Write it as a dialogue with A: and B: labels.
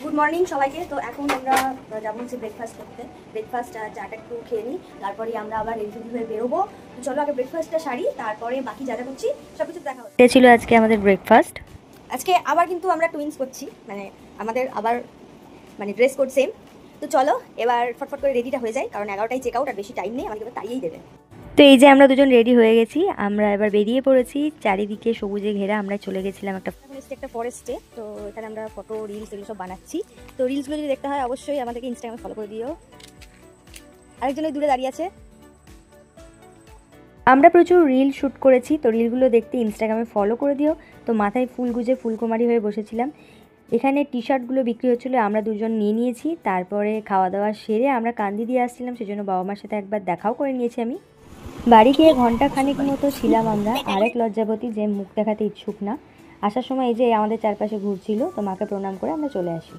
A: Good morning সবাইকে। তো এখন আমরা যাবো হচ্ছে ব্রেকফাস্ট করতে। ব্রেকফাস্ট চাটা একটু খেয়ে নিই, তারপরে আমরা আবার রেডি হয়ে বেরোবো। তো চলো আগে ব্রেকফাস্টটা সারি, তারপরে বাকি যা যা করছি সব কিছু দেখা হচ্ছে।
B: এটা ছিল আজকে আমাদের ব্রেকফাস্ট।
A: আজকে আবার কিন্তু আমরা টুইন্স করছি, মানে আমাদের আবার ড্রেস কোড সেম। তো চলো এবার ফটফট করে রেডিটা হয়ে যায়, কারণ 11টায় চেক আউট, আর বেশি টাইম নেই, আমাদের এবার তাড়িয়েই দেবে।
B: তো এই যে আমরা দুজন রেডি হয়ে গেছি, আমরা এবার বেরিয়ে পড়েছি। চারিদিকে সবুজে ঘেরা আমরা চলে গেছিলাম
A: একটা ফরেস্টে। তো এখানে আমরা ফটো রিলস এগুলো সব বানাচ্ছি। তো রিলসগুলো যদি দেখতে হয় অবশ্যই আমাদেরকে ইনস্টাগ্রামে ফলো করে দিও। আরেকজন দূরে দাঁড়িয়ে আছে।
B: আমরা প্রচুর রিল শ্যুট করেছি, তো রিলগুলো দেখতে ইনস্টাগ্রামে ফলো করে দিও। তো মাথায় ফুল গুজে ফুলকুমারী হয়ে বসেছিলাম। এখানে টি শার্টগুলো বিক্রি হচ্ছিলো, আমরা দুজন নিয়ে নিয়েছি। তারপরে খাওয়া দাওয়া সেরে আমরা কান্দি দিয়ে আসছিলাম, সেজন্য বাবা মার সাথে একবার দেখাও করে নিয়েছি আমি। বাড়ি গিয়ে ঘন্টা খানিক মতো ছিলাম আমরা। আরেক লজ্জাবতী যে মুখ দেখাতে ইচ্ছুক না। আসার সময় এই যে আমাদের চারপাশে ঘুরছিল, তো মাকে প্রণাম করে আমরা চলে আসি।